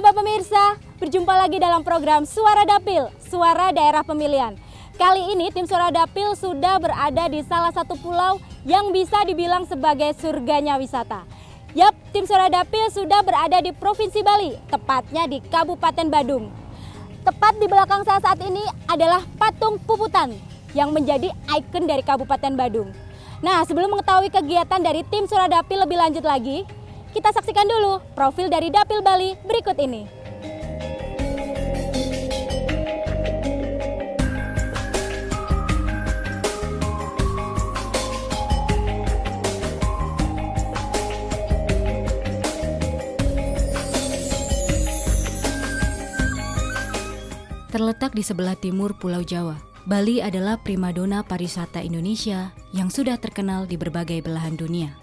Sahabat pemirsa, berjumpa lagi dalam program Suara Dapil, Suara Daerah Pemilihan. Kali ini tim Suara Dapil sudah berada di salah satu pulau yang bisa dibilang sebagai surganya wisata. Yap, tim Suara Dapil sudah berada di Provinsi Bali, tepatnya di Kabupaten Badung. Tepat di belakang saya saat ini adalah patung Puputan yang menjadi ikon dari Kabupaten Badung. Nah, sebelum mengetahui kegiatan dari tim Suara Dapil lebih lanjut lagi, kita saksikan dulu profil dari Dapil Bali berikut ini. Terletak di sebelah timur Pulau Jawa, Bali adalah primadona pariwisata Indonesia yang sudah terkenal di berbagai belahan dunia.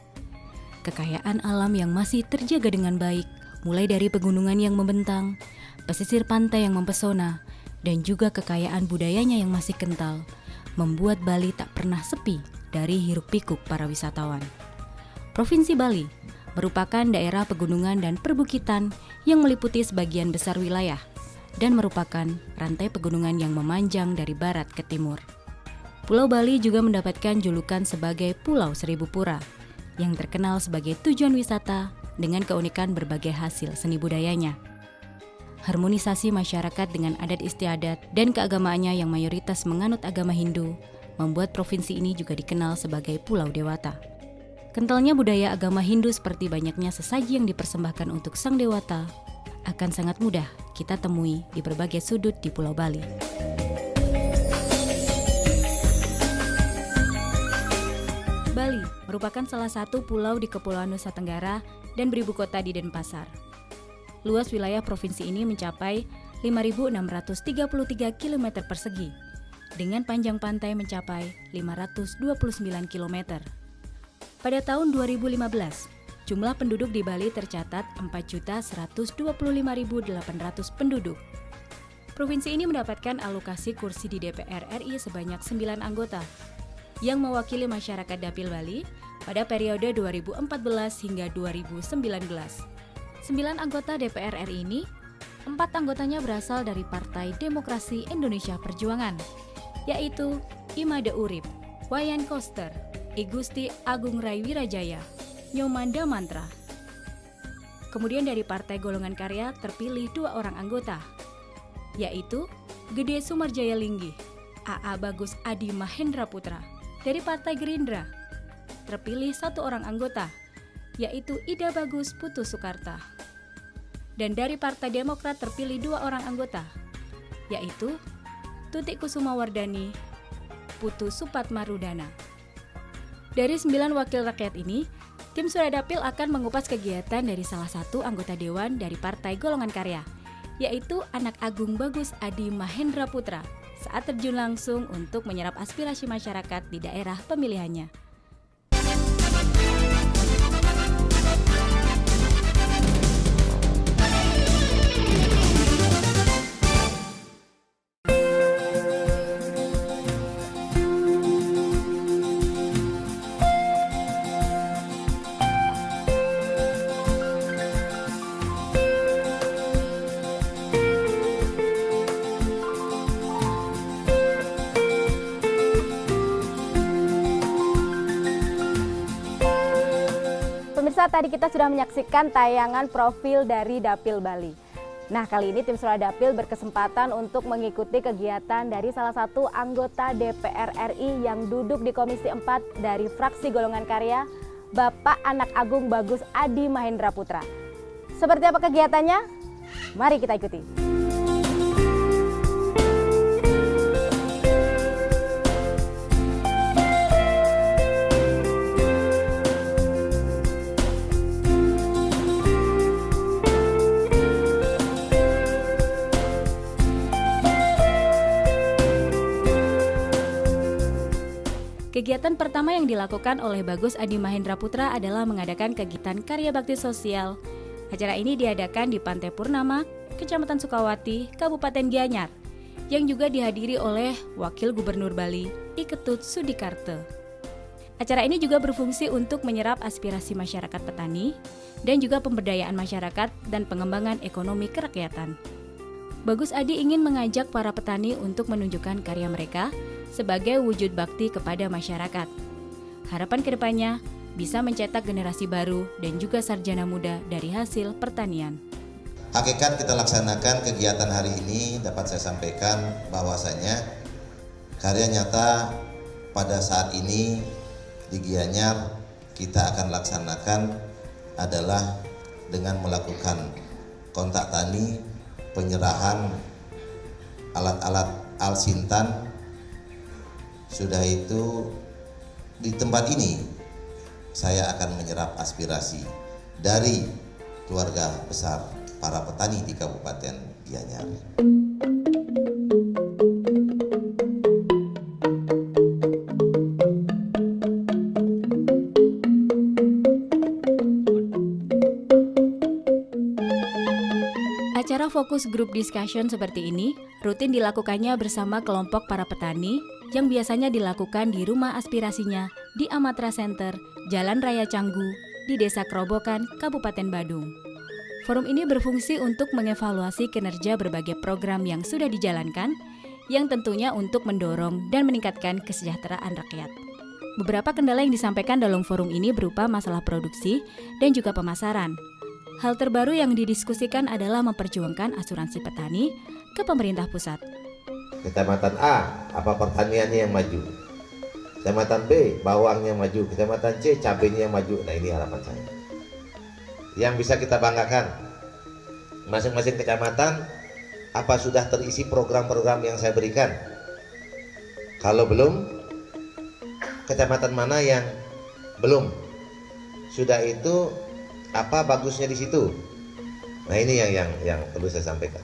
Kekayaan alam yang masih terjaga dengan baik, mulai dari pegunungan yang membentang, pesisir pantai yang mempesona, dan juga kekayaan budayanya yang masih kental, membuat Bali tak pernah sepi dari hiruk-pikuk para wisatawan. Provinsi Bali merupakan daerah pegunungan dan perbukitan yang meliputi sebagian besar wilayah, dan merupakan rantai pegunungan yang memanjang dari barat ke timur. Pulau Bali juga mendapatkan julukan sebagai Pulau Seribu Pura, yang terkenal sebagai tujuan wisata dengan keunikan berbagai hasil seni budayanya. Harmonisasi masyarakat dengan adat istiadat dan keagamaannya yang mayoritas menganut agama Hindu, membuat provinsi ini juga dikenal sebagai Pulau Dewata. Kentalnya budaya agama Hindu seperti banyaknya sesaji yang dipersembahkan untuk Sang Dewata, akan sangat mudah kita temui di berbagai sudut di Pulau Bali. Bali merupakan salah satu pulau di Kepulauan Nusa Tenggara dan beribu kota di Denpasar. Luas wilayah provinsi ini mencapai 5.633 km persegi, dengan panjang pantai mencapai 529 km. Pada tahun 2015, jumlah penduduk di Bali tercatat 4.125.800 penduduk. Provinsi ini mendapatkan alokasi kursi di DPR RI sebanyak 9 anggota, yang mewakili masyarakat Dapil Bali pada periode 2014 hingga 2019. 9 anggota DPR RI ini, 4 anggotanya berasal dari Partai Demokrasi Indonesia Perjuangan, yaitu Imade Urip, Wayan Koster, I Gusti Agung Rai Wirajaya, Nyomanda Mantra. Kemudian dari Partai Golongan Karya terpilih 2 orang anggota, yaitu Gede Sumarjaya Linggih, AA Bagus Adi Mahendra Putra. Dari Partai Gerindra terpilih 1 orang anggota, yaitu Ida Bagus Putu Soekarta. Dan dari Partai Demokrat terpilih 2 orang anggota, yaitu Tutik Kusuma Wardani, Putu Supatmarudana. Dari 9 wakil rakyat ini, tim Suara Dapil akan mengupas kegiatan dari salah satu anggota dewan dari Partai Golongan Karya, yaitu Anak Agung Bagus Adi Mahendra Putra, saat terjun langsung untuk menyerap aspirasi masyarakat di daerah pemilihannya. Pemirsa, tadi kita sudah menyaksikan tayangan profil dari Dapil Bali. Nah, kali ini tim Suara Dapil berkesempatan untuk mengikuti kegiatan dari salah satu anggota DPR RI yang duduk di Komisi 4 dari fraksi Golongan Karya, Bapak Anak Agung Bagus Adi Mahendra Putra. Seperti apa kegiatannya? Mari kita ikuti. Kegiatan pertama yang dilakukan oleh Bagus Adi Mahendra Putra adalah mengadakan kegiatan karya bakti sosial. Acara ini diadakan di Pantai Purnama, Kecamatan Sukawati, Kabupaten Gianyar, yang juga dihadiri oleh Wakil Gubernur Bali, I Ketut Sudikarte. Acara ini juga berfungsi untuk menyerap aspirasi masyarakat petani dan juga pemberdayaan masyarakat dan pengembangan ekonomi kerakyatan. Bagus Adi ingin mengajak para petani untuk menunjukkan karya mereka sebagai wujud bakti kepada masyarakat. Harapan kedepannya bisa mencetak generasi baru dan juga sarjana muda dari hasil pertanian. Hakikat kita laksanakan kegiatan hari ini dapat saya sampaikan bahwasanya karya nyata pada saat ini di Gianyar kita akan laksanakan adalah dengan melakukan kontak tani, penyerahan alat-alat Al-Sintan. Sudah itu di tempat ini saya akan menyerap aspirasi dari keluarga besar para petani di Kabupaten Gianyar. Acara fokus group discussion seperti ini rutin dilakukannya bersama kelompok para petani yang biasanya dilakukan di rumah aspirasinya di Amatra Center, Jalan Raya Canggu, di Desa Kerobokan, Kabupaten Badung. Forum ini berfungsi untuk mengevaluasi kinerja berbagai program yang sudah dijalankan, yang tentunya untuk mendorong dan meningkatkan kesejahteraan rakyat. Beberapa kendala yang disampaikan dalam forum ini berupa masalah produksi dan juga pemasaran. Hal terbaru yang didiskusikan adalah memperjuangkan asuransi petani ke pemerintah pusat. Kecamatan A, apa pertaniannya yang maju? Kecamatan B, bawangnya maju. Kecamatan C, cabenya yang maju. Nah, ini harapan saya. Yang bisa kita banggakan, masing-masing kecamatan apa sudah terisi program-program yang saya berikan? Kalau belum, kecamatan mana yang belum? Sudah itu apa bagusnya di situ? Nah, ini yang perlu saya sampaikan.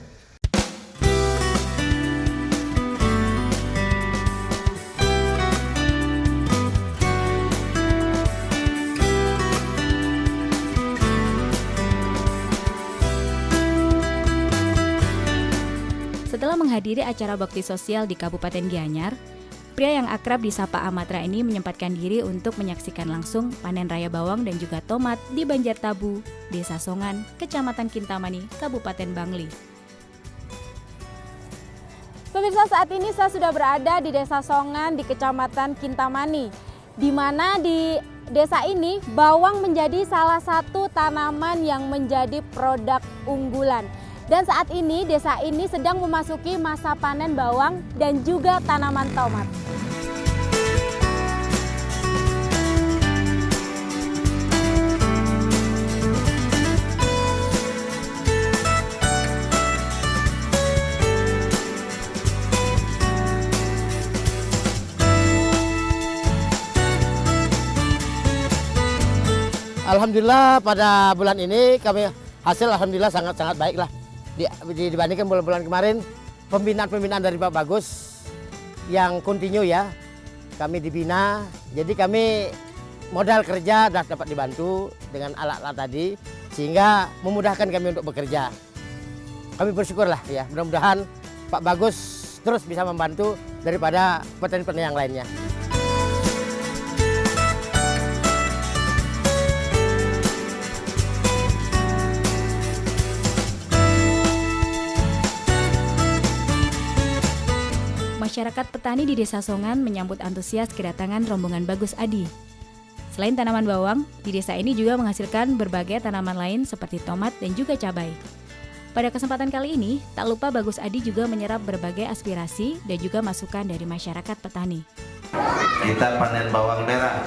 Setelah menghadiri acara bakti sosial di Kabupaten Gianyar, pria yang akrab disapa Amatra ini menyempatkan diri untuk menyaksikan langsung panen raya bawang dan juga tomat di Banjartabu, Desa Songan, Kecamatan Kintamani, Kabupaten Bangli. Pemirsa, saat ini saya sudah berada di Desa Songan di Kecamatan Kintamani, di mana di desa ini bawang menjadi salah satu tanaman yang menjadi produk unggulan. Dan saat ini desa ini sedang memasuki masa panen bawang dan juga tanaman tomat. Alhamdulillah pada bulan ini kami hasil alhamdulillah sangat baik lah. Dibandingkan bulan-bulan kemarin, pembinaan dari Pak Bagus yang kontinu ya, kami dibina, jadi kami modal kerja sudah dapat dibantu dengan alat-alat tadi, sehingga memudahkan kami untuk bekerja. Kami bersyukurlah ya, mudah-mudahan Pak Bagus terus bisa membantu daripada petani-petani yang lainnya. Masyarakat petani di Desa Songan menyambut antusias kedatangan rombongan Bagus Adi. Selain tanaman bawang, di desa ini juga menghasilkan berbagai tanaman lain seperti tomat dan juga cabai. Pada kesempatan kali ini, tak lupa Bagus Adi juga menyerap berbagai aspirasi dan juga masukan dari masyarakat petani. Kita panen bawang merah.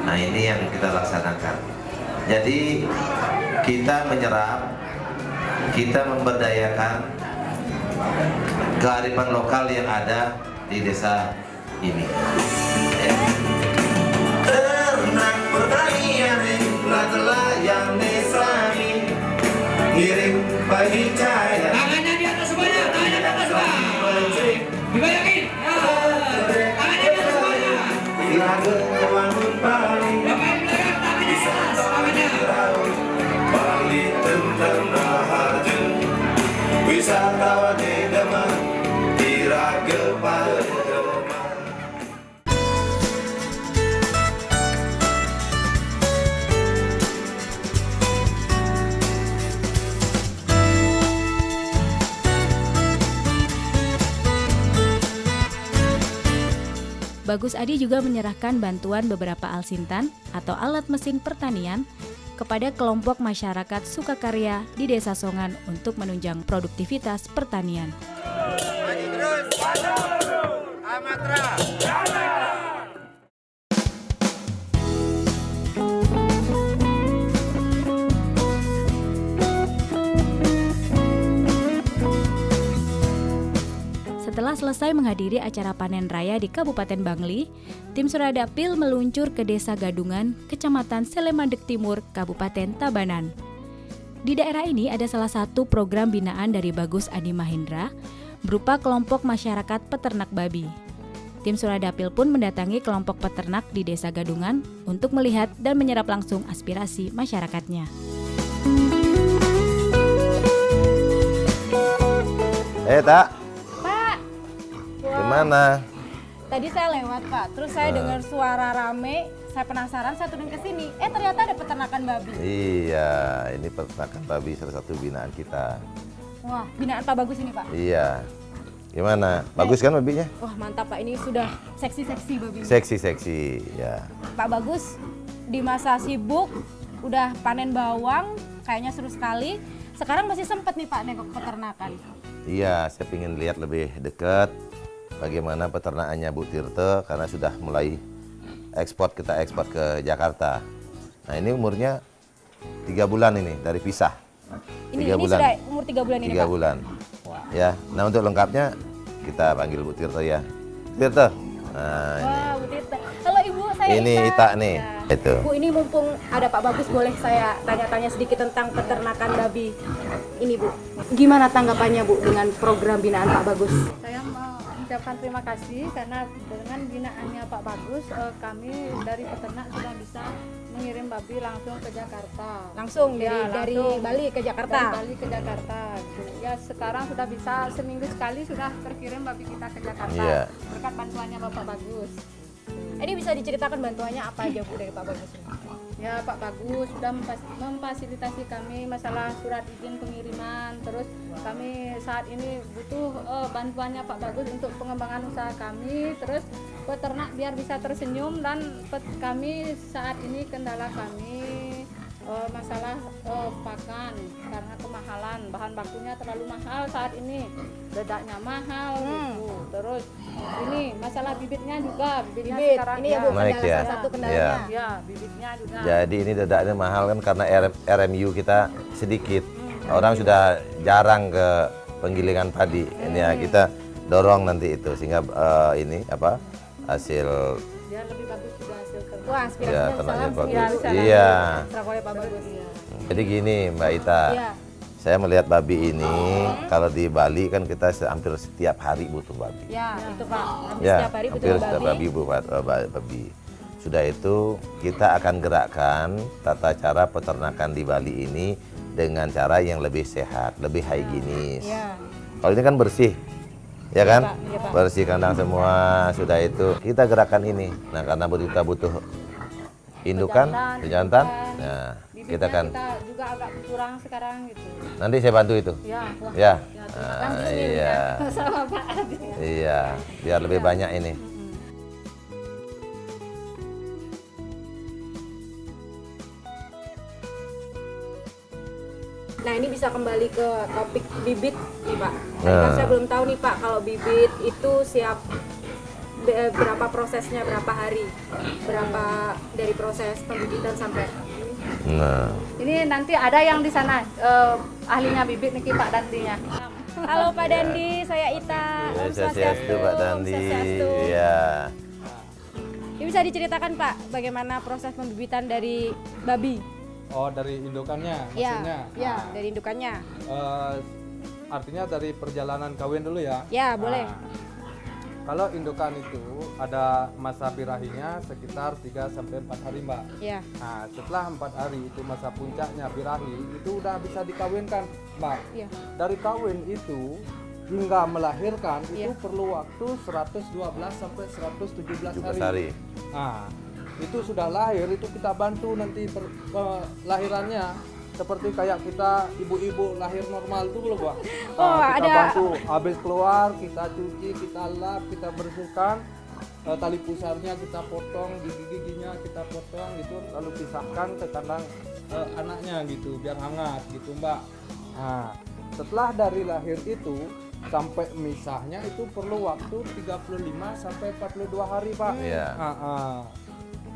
Nah, ini yang kita laksanakan. Jadi kita menyerap, kita memberdayakan kearifan lokal yang ada di desa ini. Ternak pertanian telah yang desa ini kirim bagi cahaya. Tangannya di atas semuanya, tangannya di atas semua. Dibayangin. Tangannya di atas semuanya. Iraga wangun Bali. Bapak di belakang, tangannya di atas, tangannya. Bali tentang Raharja. Wisatawan di Demak, Iraga pada Demak. Bagus Adi juga menyerahkan bantuan beberapa alsintan atau alat mesin pertanian kepada kelompok masyarakat sukakarya di Desa Songan untuk menunjang produktivitas pertanian. Setelah selesai menghadiri acara panen raya di Kabupaten Bangli, tim Suradapil meluncur ke Desa Gadungan, Kecamatan Selemandek Timur, Kabupaten Tabanan. Di daerah ini ada salah satu program binaan dari Bagus Adi Mahendra berupa kelompok masyarakat peternak babi. Tim Suradapil pun mendatangi kelompok peternak di Desa Gadungan untuk melihat dan menyerap langsung aspirasi masyarakatnya. Tak. Pak, Gimana? tadi saya lewat Pak, terus saya dengar suara rame, saya penasaran, saya turun ke sini. Ternyata ada peternakan babi. Iya, ini peternakan babi salah satu binaan kita. Wah, binaan Pak Bagus ini Pak. Iya. Gimana? Bagus kan babinya? Wah mantap Pak, ini sudah seksi-seksi babinya. Seksi, ya. Pak Bagus di masa sibuk udah panen bawang, kayaknya seru sekali. Sekarang masih sempat nih Pak nengok peternakan. Iya, saya ingin lihat lebih dekat bagaimana peternakannya Bu Tirte karena sudah mulai kita ekspor ke Jakarta. Nah ini umurnya 3 bulan ini dari pisah. Ini sudah umur 3 bulan ini 3 Pak? bulan. Ya, nah untuk lengkapnya kita panggil Bu Tirte ya. Tirte. Nah, Wah, Bu Tirte. Halo Ibu, saya ini Ita nih. Ya. Itu. Bu, ini mumpung ada Pak Bagus, boleh saya tanya-tanya sedikit tentang peternakan babi ini Bu. Gimana tanggapannya Bu dengan program binaan Pak Bagus? Saya mau mengucapkan terima kasih karena dengan binaannya Pak Bagus, kami dari peternak sudah bisa mengirim babi langsung ke Jakarta. Langsung Ya, dari langsung Bali ke Jakarta? Dari Bali ke Jakarta. Gitu. Ya sekarang sudah bisa seminggu sekali sudah terkirim babi kita ke Jakarta. Iya. Berkat bantuannya Bapak Bagus. Ini bisa diceritakan bantuannya apa aja Bu dari Pak Bagus ini? Ya Pak Bagus sudah memfasilitasi kami masalah surat izin pengiriman. Terus kami saat ini butuh bantuannya Pak Bagus untuk pengembangan usaha kami. Terus peternak biar bisa tersenyum dan kami saat ini kendala kami masalah pakan karena kemahalan, bahan bakunya terlalu mahal saat ini, dedaknya mahal gitu. Terus ini masalah bibitnya juga, bibitnya Bibit, sekarang ini ya Bu, Naik kendala ya? salah satu kendalanya. ya bibitnya juga. Jadi ini dedaknya mahal kan karena RMU kita sedikit. Orang sudah jarang ke penggilingan padi. Ini ya kita dorong nanti itu sehingga ini apa hasil Dia lebih bagus juga hasil kerja. Wah, ya aspirasinya ternaknya langsung bagus. ya. bisa Iya. Serah oleh Pak Bagus. Jadi gini Mbak Ita, Iya. saya melihat babi ini kalau di Bali kan kita hampir setiap hari butuh babi. Ya, itu Pak. Hampir Ya, setiap hari butuh hampir setiap babi. babi. Sudah itu kita akan gerakkan tata cara peternakan di Bali ini dengan cara yang lebih sehat, lebih higienis. Iya. Kalau ini kan bersih, ya kan? Pak. Iya, Pak. Bersih kandang semua, sudah itu kita gerakan ini. Nah karena kita butuh indukan, jantan, nah Bibitnya kita kan kita juga agak kurang sekarang gitu. nanti saya bantu itu. Ya, wah. Ya, terima nah, kasih. iya, Sama Pak Adi. iya, biar lebih banyak ini. Nah ini bisa kembali ke topik bibit nih Pak. Nah. Kan saya belum tahu nih Pak kalau bibit itu siap berapa prosesnya, berapa hari, berapa dari proses pembibitan sampai. Nah, Ini nanti ada yang di sana ahlinya bibit nih Pak Dandinya. Halo Pak Dandi, saya Ita. Om Swastiastu Pak Om Dandi. Swastiastu. Iya. Ini bisa diceritakan Pak bagaimana proses pembibitan dari babi? Oh, dari indukannya maksudnya. Ya, dari indukannya. Artinya dari perjalanan kawin dulu ya. Ya, boleh. Kalau indukan itu ada masa birahinya sekitar 3 sampai 4 hari, Mbak. Ya. Nah, setelah 4 hari itu masa puncaknya birahi, itu udah bisa dikawinkan, Mbak. Iya. Dari kawin itu hingga melahirkan itu Iya. perlu waktu 112 sampai 117 hari. Hari. Nah, itu sudah lahir, itu kita bantu nanti lahirannya seperti kayak kita ibu-ibu lahir normal itu loh, Pak. Oh, Kita ada- bantu habis keluar, kita cuci, kita lap, kita bersihkan. tali pusarnya kita potong, gigi-giginya kita potong gitu, lalu pisahkan ke kandang anaknya gitu biar hangat gitu Mbak. Nah, setelah dari lahir itu sampai misahnya itu perlu waktu 35 sampai 42 hari Pak. Iya.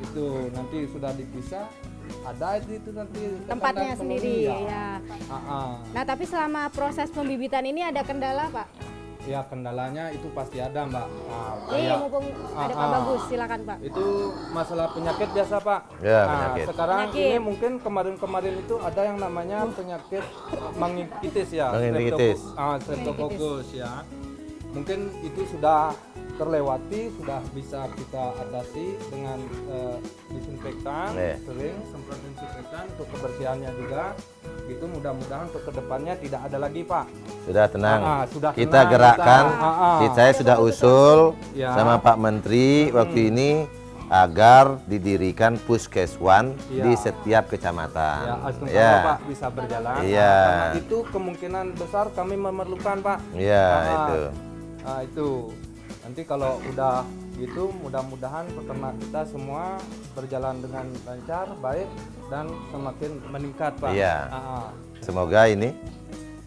Itu nanti sudah dipisah, ada itu nanti Tempatnya kandang sendiri penghuni, ya. Nah, tapi selama proses pembibitan ini ada kendala, Pak? Ya kendalanya itu pasti ada Mbak. Mumpung ada Pak Bagus, silakan Pak. Itu masalah penyakit biasa Pak. Ya, penyakit. Sekarang Penyakit. ini mungkin kemarin itu ada yang namanya penyakit meningitis ya. Meningitis. Streptococcus ya. Mungkin itu sudah terlewati, sudah bisa kita atasi dengan disinfektan, sering semprot disinfektan untuk kebersihannya juga. Gitu mudah-mudahan untuk kedepannya tidak ada lagi Pak. Sudah tenang. Sudah Kita tenang, gerakkan. kita. Saya sudah usul Ya. sama Pak Menteri waktu ini agar didirikan puskeswan Ya. di setiap kecamatan. Ya, asal Ya. Pak bisa berjalan. Iya. Karena itu kemungkinan besar kami memerlukan Pak. Iya, Ah, itu. Itu nanti kalau udah gitu mudah-mudahan peternak kita semua berjalan dengan lancar, baik dan semakin meningkat Pak. Iya. Semoga ini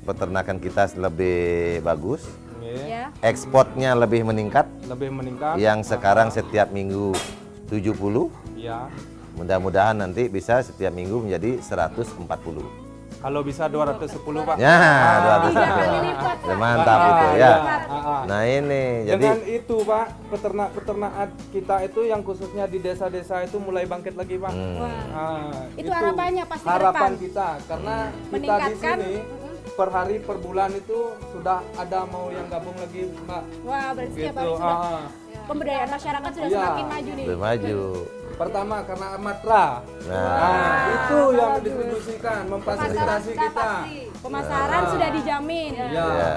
peternakan kita lebih bagus, Ya. ekspornya lebih meningkat. Lebih meningkat. Yang sekarang setiap minggu 70, Ya. mudah-mudahan nanti bisa setiap minggu menjadi 140. Kalau bisa 210 Pak. Ya, 240. Ya, mantap itu ya. Nah ini, jadi Dengan itu Pak, peternak-peternak kita itu yang khususnya di desa-desa itu mulai bangkit lagi Pak. Itu harapannya pasti ke harapan depan. kita karena kita di Meningkatkan. sini per hari per bulan itu sudah ada mau yang gabung lagi Mbak. Wah, berarti setiap Gitu. hari sudah pemberdayaan masyarakat sudah Iya. semakin maju nih. lebih maju. Pertama karena Matra. Itu yang distribusikan, memfasilitasi kita. Pemasaran sudah dijamin. Ya. Ya,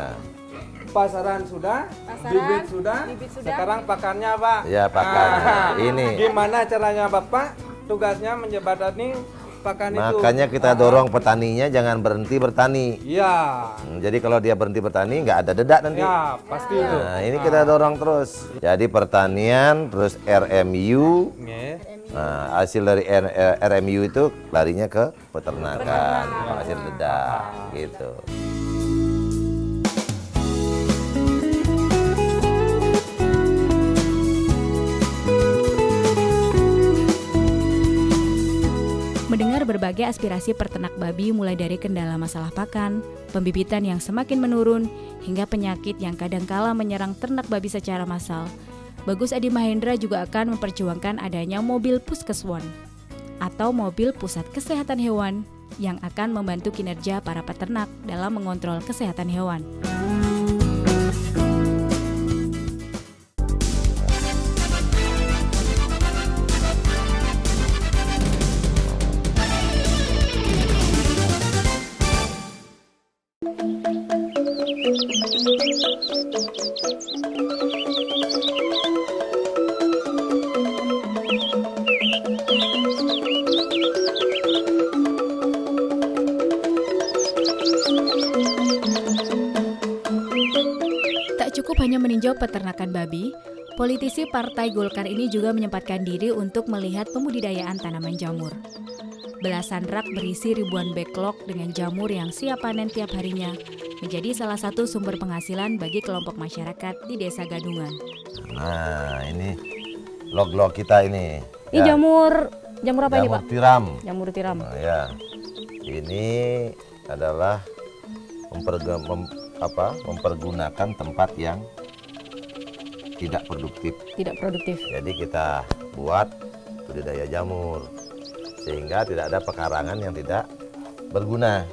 Pasaran sudah, Pasaran, bibit sudah, bibit sudah. sekarang pakannya Pak. ya pakannya. Ini Gimana caranya Bapak? Tugasnya menjembatani pakan itu. makanya kita dorong petaninya jangan berhenti bertani. Iya. Jadi kalau dia berhenti bertani nggak ada dedak nanti. Ya, pasti itu. Nah ini kita dorong terus. Jadi pertanian terus RMU. Nge. Nah, hasil dari RMU itu larinya ke peternakan, hasil dedak gitu. Mendengar berbagai aspirasi peternak babi mulai dari kendala masalah pakan, pembibitan yang semakin menurun, hingga penyakit yang kadangkala menyerang ternak babi secara massal, Bagus Adi Mahendra juga akan memperjuangkan adanya mobil puskeswan atau mobil pusat kesehatan hewan yang akan membantu kinerja para peternak dalam mengontrol kesehatan hewan. Tak cukup hanya meninjau peternakan babi, politisi Partai Golkar ini juga menyempatkan diri untuk melihat pembudidayaan tanaman jamur. Belasan rak berisi ribuan backlog dengan jamur yang siap panen tiap harinya menjadi salah satu sumber penghasilan bagi kelompok masyarakat di Desa Gadungan. Nah ini log-log kita ini. Ini jamur apa ini Pak? Jamur tiram. Jamur tiram. Nah, ya, ini adalah mempergunakan tempat yang tidak produktif. Tidak produktif. Jadi kita buat budidaya jamur sehingga tidak ada pekarangan yang tidak berguna.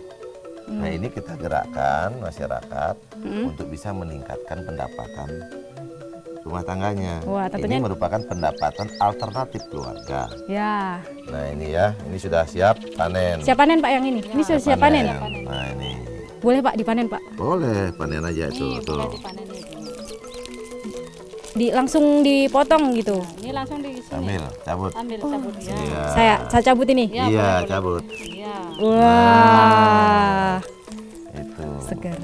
Nah ini kita gerakkan masyarakat untuk bisa meningkatkan pendapatan rumah tangganya. Wah, tentunya- Ini merupakan pendapatan alternatif keluarga. Ya. Nah ini ya, ini sudah siap panen. Siap panen Pak yang ini? Ini sudah siap panen? Nah ini Boleh Pak dipanen Pak? boleh panen aja tuh. Langsung dipotong gitu. Ini langsung di sini. Ambil, cabut. Ambil cabut ya. Iya. Saya cabut ini. Iya, cabut. Iya. Wah, Itu. segar.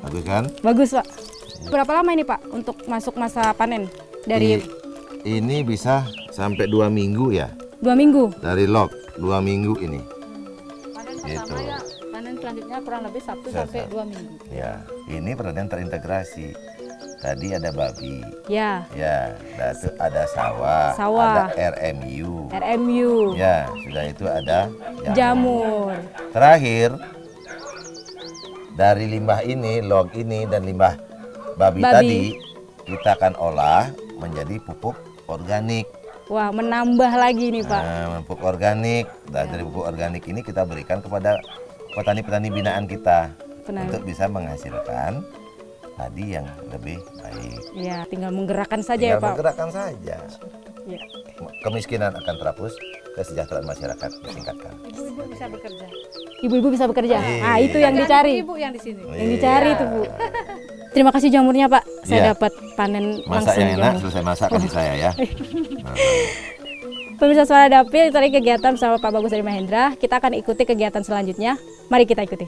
Bagus kan? Bagus Pak. Berapa lama ini Pak untuk masuk masa panen dari ini bisa sampai 2 minggu ya 2 minggu. dari log 2 minggu ini. Panen Gitu. pertama ya, panen selanjutnya kurang lebih 1 Saya- sampai 2 minggu. Ya, ini pertanian terintegrasi. Tadi ada babi, Ya, ya, ada sawah, Sawah. ada RMU, RMU, ya, sudah itu ada jamur. Terakhir dari limbah ini, log ini dan limbah babi, Babi. tadi kita akan olah menjadi pupuk organik. Wah, menambah lagi nih Pak. Nah, pupuk organik. Dan dari pupuk organik ini kita berikan kepada petani-petani binaan kita Benar. untuk bisa menghasilkan padi yang lebih baik. Ya, tinggal menggerakkan saja ya Tinggal Pak. menggerakkan saja. Ya. Kemiskinan akan terhapus, kesejahteraan masyarakat ditingkatkan. Ibu-ibu bisa bekerja. Ibu-ibu bisa bekerja. Iya. Nah, itu yang dicari. Ibu yang di sini. Yang dicari tuh Bu. Terima kasih jamurnya Pak. Saya Iya. dapat panen Masak langsung yang enak, jamur. selesai masak kasih saya ya. Pemirsa Suara Dapil, tadi kegiatan bersama Pak Bagus Adi Mahendra. Kita akan ikuti kegiatan selanjutnya. Mari kita ikuti.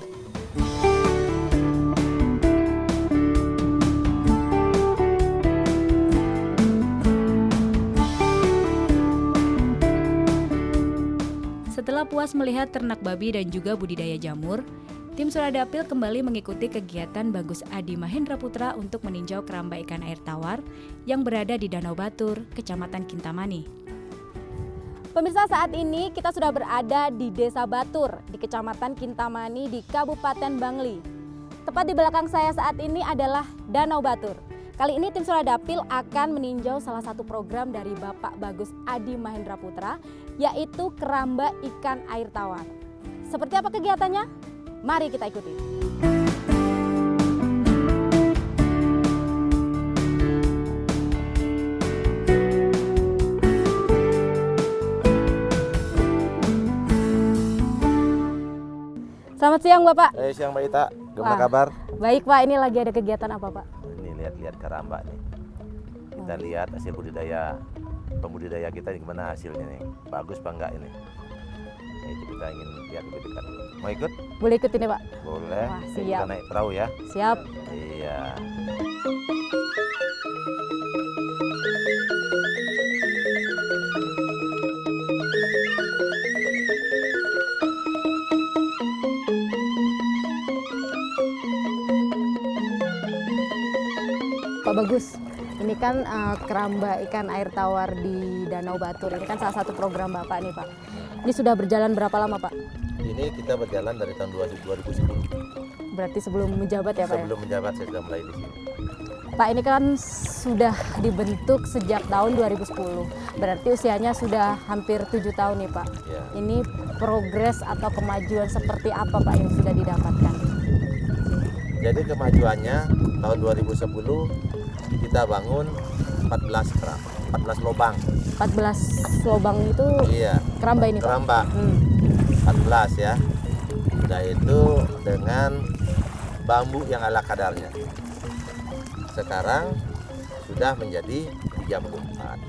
Setelah puas melihat ternak babi dan juga budidaya jamur, tim Suara Dapil kembali mengikuti kegiatan Bagus Adi Mahendra Putra untuk meninjau keramba ikan air tawar yang berada di Danau Batur, Kecamatan Kintamani. Pemirsa, saat ini kita sudah berada di Desa Batur, di Kecamatan Kintamani, di Kabupaten Bangli. Tepat di belakang saya saat ini adalah Danau Batur. Kali ini tim Suara Dapil akan meninjau salah satu program dari Bapak Bagus Adi Mahendra Putra, yaitu keramba ikan air tawar. Seperti apa kegiatannya? Mari kita ikuti. Selamat siang Bapak. Siang Mbak Ita, gimana Wah. kabar? Baik Pak, ini lagi ada kegiatan apa Pak? Ini lihat-lihat keramba nih. Kita lihat hasil pembudidaya kita gimana hasilnya nih. Bagus apa enggak ini? Nah, itu kita ingin lihat lebih dekat. Mau ikut? Boleh ikut ini Pak? Boleh. Wah, Kita siap. naik perahu ya. Siap. Iya. Pak Bagus, ini kan keramba ikan air tawar di Danau Batur. Ini kan salah satu program Bapak nih Pak. Ini sudah berjalan berapa lama Pak? Ini kita berjalan dari tahun 2010. Berarti sebelum menjabat ya Pak ya? Sebelum menjabat saya sudah mulai di sini. Pak, ini kan sudah dibentuk sejak tahun 2010. Berarti usianya sudah hampir 7 tahun nih Pak. Ya. Ini progres atau kemajuan seperti apa Pak yang sudah didapatkan? Jadi kemajuannya tahun 2010 kita bangun 14 lubang. 14 lubang itu Iya. keramba ini Pak? Keramba 14 ya. Nah itu dengan bambu yang ala kadarnya. Sekarang sudah menjadi 34.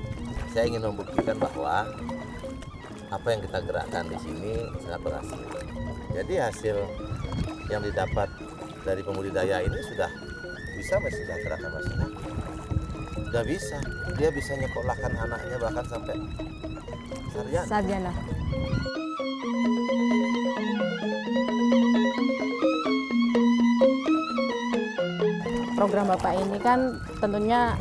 Saya ingin membuktikan bahwa apa yang kita gerakkan di sini sangat berhasil. Jadi hasil yang didapat dari pembudidaya ini sudah bisa mensejahterakan masyarakat. Sudah bisa, dia bisa nyekolahkan anaknya bahkan sampai sarjana. Sarjana. Program Bapak ini kan tentunya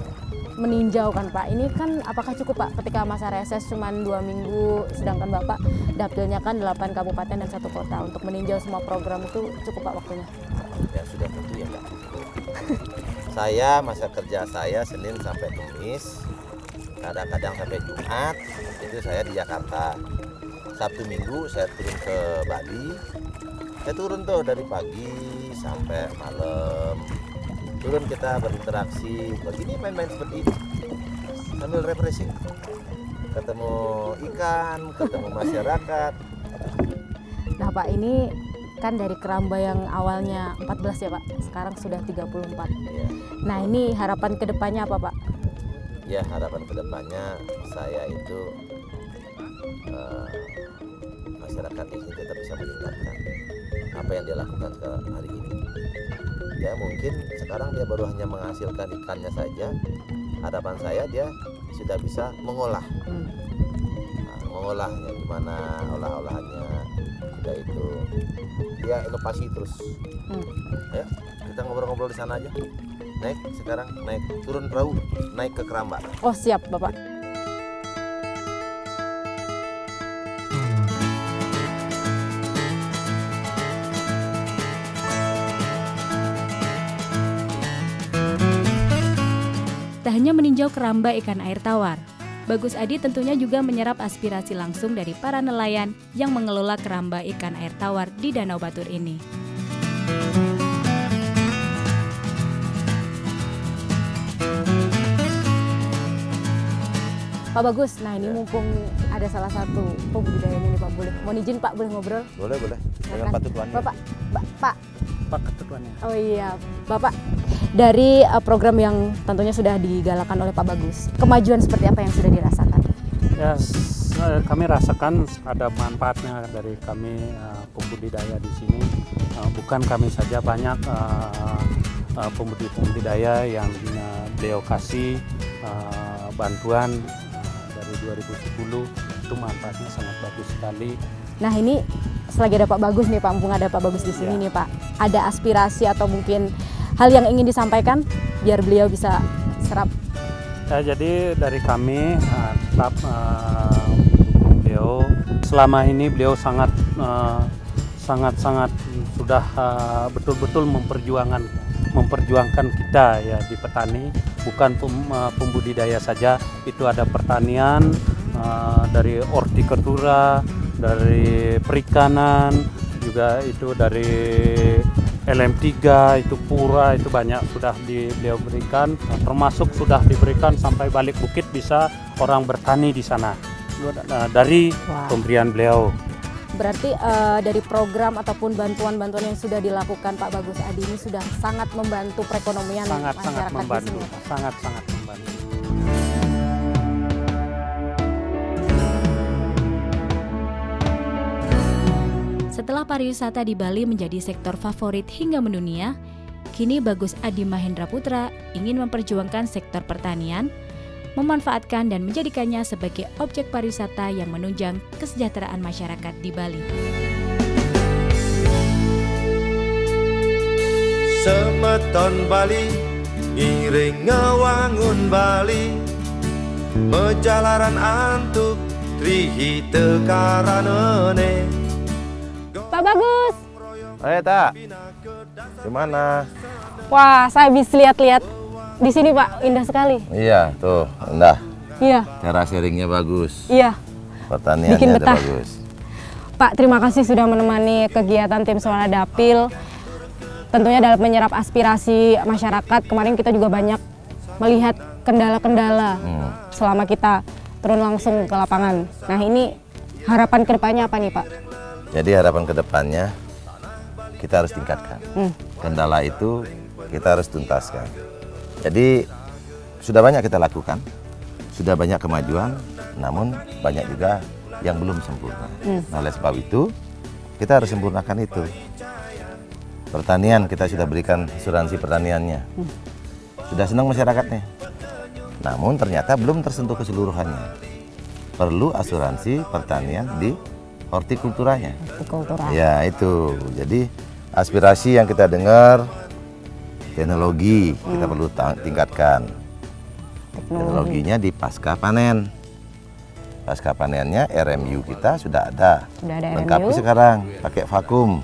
meninjau kan Pak. Ini kan apakah cukup Pak ketika masa reses cuma 2 minggu, sedangkan Bapak dapilnya kan 8 kabupaten dan 1 kota. Untuk meninjau semua program itu cukup Pak waktunya? Ya sudah tentu ya Kak. Saya masa kerja saya Senin sampai Kamis, kadang-kadang sampai Jumat, itu saya di Jakarta. Sabtu Minggu saya turun ke Bali. Saya turun tuh dari pagi sampai malam. Turun kita berinteraksi, begini main-main seperti ini. Sambil refreshing. Ketemu ikan, ketemu masyarakat. Nah Pak, ini kan dari keramba yang awalnya 14 ya Pak, sekarang sudah 34. Ya, Nah ini harapan kedepannya apa Pak? ya harapan kedepannya saya itu masyarakat ini tetap bisa meningkatkan apa yang dia lakukan hari ini. Ya mungkin sekarang dia baru hanya menghasilkan ikannya saja. Harapan saya dia sudah bisa mengolah. Nah, mengolahnya gimana, olah-olahannya sudah itu. Dia inovasi terus. Ya, kita ngobrol-ngobrol di sana aja. Naik turun perahu, naik ke keramba. Oh siap Bapak. Tak hanya meninjau keramba ikan air tawar, Bagus Adi tentunya juga menyerap aspirasi langsung dari para nelayan yang mengelola keramba ikan air tawar di Danau Batur ini. Pak Bagus, nah ini mumpung ada salah satu pembudidayanya nih Pak, mohon izin Pak, boleh ngobrol? Boleh. Dengan Silakan. Pak Tuannya. Pak, ketuanya. oh iya, Bapak, dari program yang tentunya sudah digalakan oleh Pak Bagus, kemajuan seperti apa yang sudah dirasakan? Ya, kami rasakan ada manfaatnya dari kami pembudidaya di sini. Bukan kami saja, banyak pembudidaya yang beliau kasih bantuan dari 2010, itu manfaatnya sangat bagus sekali. Nah ini selagi ada Pak Bagus nih Pak, mumpung ada Pak Bagus di sini nih Pak, ada aspirasi atau mungkin hal yang ingin disampaikan biar beliau bisa serap? Ya, jadi dari kami tetap beliau selama ini beliau sangat sudah betul-betul memperjuangkan kita ya di petani, bukan pembudidaya saja, itu ada pertanian dari hortikultura, dari perikanan, juga itu dari LM3, itu pura, itu banyak sudah beliau berikan, termasuk sudah diberikan sampai balik bukit bisa orang bertani di sana dari pemberian beliau. Berarti dari program ataupun bantuan-bantuan yang sudah dilakukan Pak Bagus Adi ini sudah sangat membantu perekonomian masyarakat membantu, di sini. sangat membantu. Setelah pariwisata di Bali menjadi sektor favorit hingga mendunia, kini Bagus Adi Mahendra Putra ingin memperjuangkan sektor pertanian, memanfaatkan dan menjadikannya sebagai objek pariwisata yang menunjang kesejahteraan masyarakat di Bali. Semeton Bali, ngiring ngewangun Bali, mejalaran antuk trihite karanene. Pak Bagus! Tak, gimana? Wah, saya habis lihat-lihat di sini Pak, indah sekali. Iya, tuh, indah. Iya. Cara sharingnya bagus. Iya. Pertaniannya Bikin ada betah. bagus. Pak, terima kasih sudah menemani kegiatan tim Suara Dapil. Tentunya dalam menyerap aspirasi masyarakat. Kemarin kita juga banyak melihat kendala-kendala selama kita turun langsung ke lapangan. Nah ini harapan kedepannya apa nih Pak? Jadi harapan kedepannya kita harus tingkatkan. Kendala itu kita harus tuntaskan. Jadi sudah banyak kita lakukan, sudah banyak kemajuan, namun banyak juga yang belum sempurna. Nah, oleh sebab itu kita harus sempurnakan itu. Pertanian kita sudah berikan asuransi pertaniannya, sudah senang masyarakatnya. Namun ternyata belum tersentuh keseluruhannya. Perlu asuransi pertanian di hortikulturanya. Ya itu. Jadi aspirasi yang kita dengar, teknologi kita perlu tingkatkan. Teknologinya di pasca panen. Pasca panennya RMU kita sudah ada. Lengkapi RMU sekarang, pakai vakum.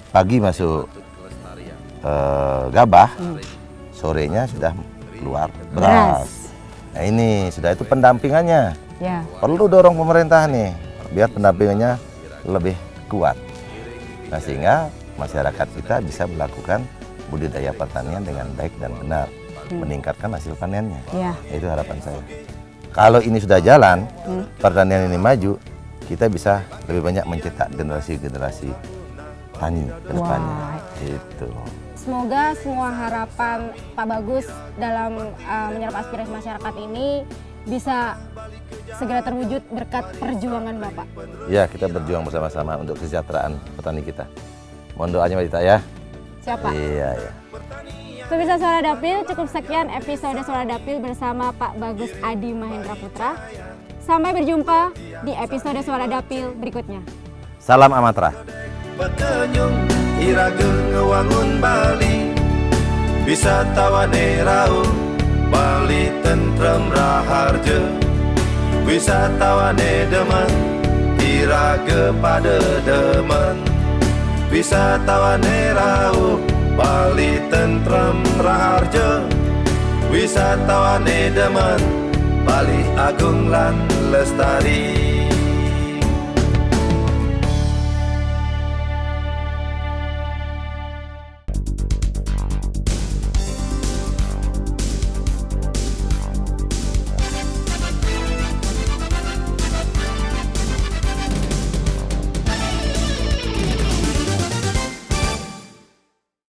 Pagi masuk gabah, sorenya sudah keluar beras. Nah ini sudah itu pendampingannya. Ya. Perlu dorong pemerintah nih, biar pendampingannya lebih kuat. Nah sehingga masyarakat kita bisa melakukan budidaya pertanian dengan baik dan benar, meningkatkan hasil panennya. Ya. Itu harapan saya. Kalau ini sudah jalan, pertanian ini maju, kita bisa lebih banyak mencetak generasi-generasi tani ke depannya. Itu. Semoga semua harapan Pak Bagus dalam menyerap aspirasi masyarakat ini bisa segera terwujud berkat perjuangan Bapak. Ya, kita berjuang bersama-sama untuk kesejahteraan petani kita. Mohon doanya Mbak Dita ya. Siapa? Iya, ya. Pemirsa Suara Dapil, cukup sekian episode Suara Dapil bersama Pak Bagus Adi Mahendra Putra. Sampai berjumpa di episode Suara Dapil berikutnya. Salam Amatra. Pekenyung iraga ngewangun Bali, wisatawan rau Bali tentrem raharja, wisatawan demen iraga pada demen, wisatawan rau Bali tentrem raharja, wisatawan demen Bali agung lan lestari.